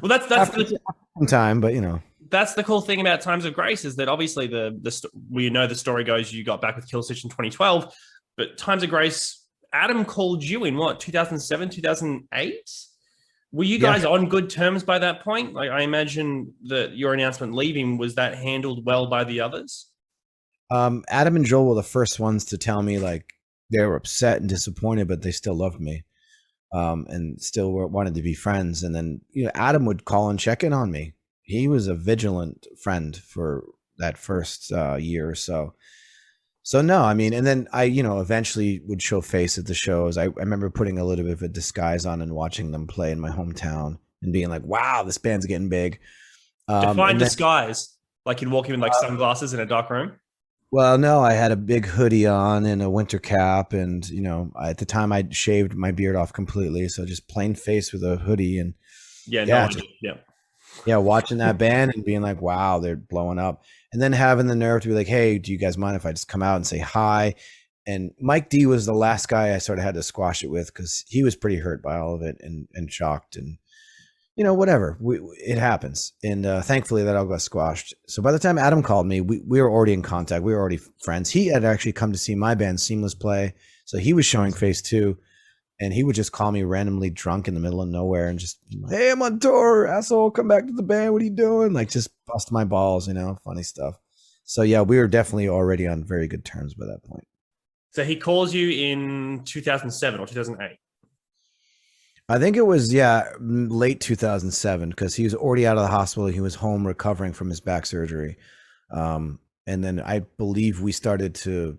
Well, After some time, but that's the cool thing about Times of Grace is that obviously we know the story goes you got back with Killswitch in 2012, but Times of Grace, Adam called you in what 2007, 2008. Were you yeah. guys on good terms by that point? Like I imagine that your announcement leaving was that handled well by the others. Adam and Joel were the first ones to tell me like they were upset and disappointed, but they still loved me. And still wanted to be friends. And then Adam would call and check in on me. He was a vigilant friend for that first year or so. So no, I mean, and then I eventually would show face at the shows. I remember putting a little bit of a disguise on and watching them play in my hometown and being like, "Wow, this band's getting big." Define And then, disguise. Like you'd walk in with like sunglasses in a dark room. well, no, I had a big hoodie on and a winter cap, and at the time I'd shaved my beard off completely, so just plain face with a hoodie, and Yeah, no yeah, one. Yeah. yeah, watching that band and being like, wow, they're blowing up. And then having the nerve to be like, hey, do you guys mind if I just come out and say hi? And Mike D was the last guy I sort of had to squash it with because he was pretty hurt by all of it and shocked. And, whatever. It happens. And thankfully that all got squashed. So by the time Adam called me, we were already in contact. We were already friends. He had actually come to see my band, Seamless, play. So he was showing face too. And he would just call me randomly drunk in the middle of nowhere and just, hey, I'm on tour, asshole, come back to the band. What are you doing? Like just bust my balls, funny stuff. So yeah, we were definitely already on very good terms by that point. So he calls you in 2007 or 2008. I think it was, yeah, late 2007 because he was already out of the hospital. He was home recovering from his back surgery. And then I believe we started to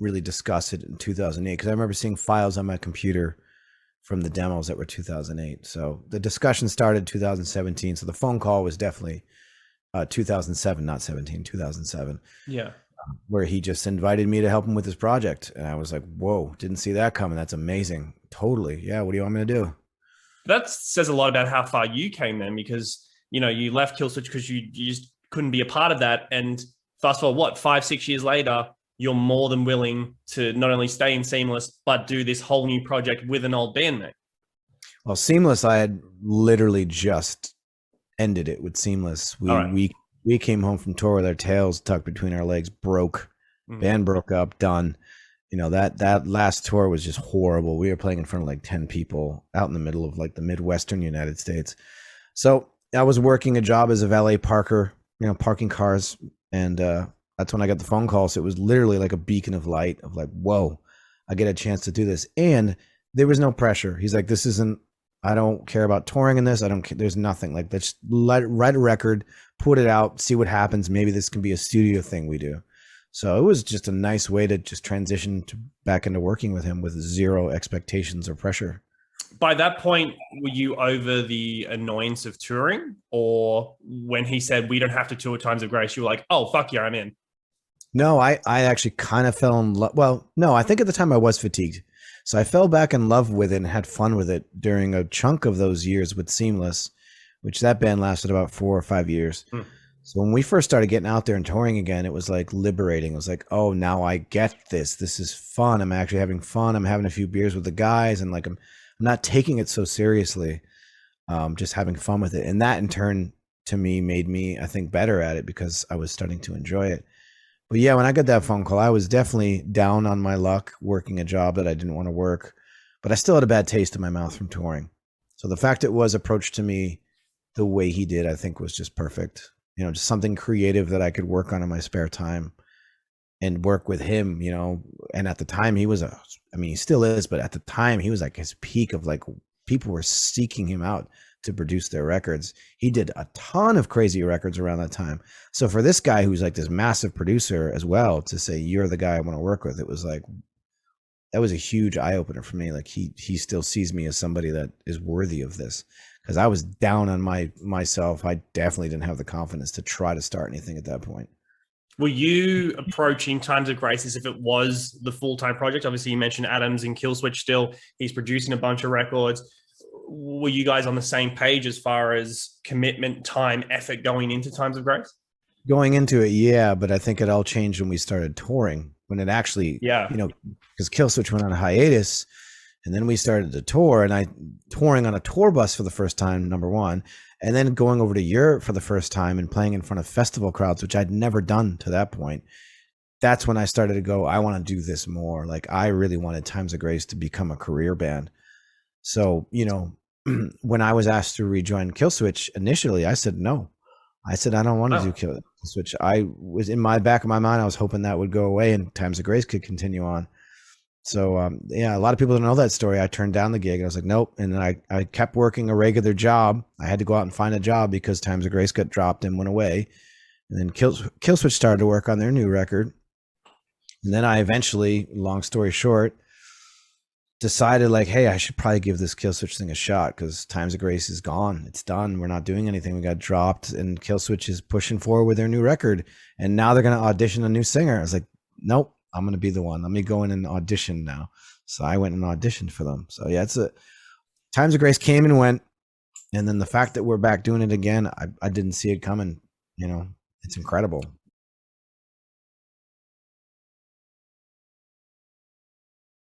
really discuss it in 2008 because I remember seeing files on my computer from the demos that were 2008. So the discussion started 2017. So the phone call was definitely 2007, not 17, 2007. Yeah. Where he just invited me to help him with his project. And I was like, whoa, didn't see that coming. That's amazing. Totally. Yeah. What do you want me to do? That says a lot about how far you came then because, you left Killswitch because you just couldn't be a part of that. And fast forward, 5-6 years later, you're more than willing to not only stay in Seamless, but do this whole new project with an old bandmate. Well, Seamless, I had literally just ended it with Seamless. We came home from tour with our tails tucked between our legs, broke, band broke up, done. That last tour was just horrible. We were playing in front of like 10 people out in the middle of like the Midwestern United States. So I was working a job as a valet parker, parking cars. And that's when I got the phone call. So it was literally like a beacon of light of like, whoa, I get a chance to do this. And there was no pressure. He's like, I don't care about touring in this. I don't care. There's nothing. Like, let's write a record, put it out, see what happens. Maybe this can be a studio thing we do. So it was just a nice way to just transition back into working with him with zero expectations or pressure. By that point, were you over the annoyance of touring? Or when he said, we don't have to tour Times of Grace, you were like, oh, fuck yeah, I'm in. No, I actually kind of fell in love. Well, no, I think at the time I was fatigued. So I fell back in love with it and had fun with it during a chunk of those years with Seamless, which that band lasted about 4 or 5 years. So when we first started getting out there and touring again, it was like liberating. It was like, oh, now I get this. This is fun. I'm actually having fun. I'm having a few beers with the guys and like I'm not taking it so seriously. Just having fun with it. And that in turn to me made me, I think, better at it because I was starting to enjoy it. But yeah, when I got that phone call, I was definitely down on my luck working a job that I didn't want to work, but I still had a bad taste in my mouth from touring. So the fact it was approached to me the way he did, I think was just perfect. Just something creative that I could work on in my spare time and work with him, and at the time he was he still is, but at the time he was like his peak of like people were seeking him out to produce their records. He did a ton of crazy records around that time. So for this guy who's like this massive producer as well to say, you're the guy I want to work with, it was like, that was a huge eye opener for me. Like he still sees me as somebody that is worthy of this. Cause I was down on myself. I definitely didn't have the confidence to try to start anything at that point. Were you approaching Times of Grace as if it was the full-time project? Obviously you mentioned Adam's in Killswitch still. He's producing a bunch of records. Were you guys on the same page as far as commitment, time, effort going into Times of Grace? Going into it, yeah, but I think it all changed when we started touring. When it actually, Yeah, because Killswitch went on a hiatus, And then we started to tour, and I touring on a tour bus for the first time, number one, and then going over to Europe for the first time and playing in front of festival crowds, which I'd never done to that point. That's when I started to go, I want to do this more. Like, I really wanted Times of Grace to become a career band. So, you know, when I was asked to rejoin Killswitch initially, I said no. I said I don't want to do Killswitch. I was in my back of my mind, I was hoping that would go away and Times of Grace could continue on. So yeah, a lot of people don't know that story. I turned down the gig. I was like, nope. And then I kept working a regular job. I had to go out and find a job because Times of Grace got dropped and went away. And then Killswitch started to work on their new record. And then I eventually, long story short, decided like, hey, I should probably give this Killswitch thing a shot because Times of Grace is gone. It's done. We're not doing anything. We got dropped, and Killswitch is pushing forward with their new record. And now they're going to audition a new singer. I was like, nope, I'm going to be the one. Let me go in and audition now. So I went and auditioned for them. So yeah, Times of Grace came and went. And then the fact that we're back doing it again, I didn't see it coming. You know, it's incredible.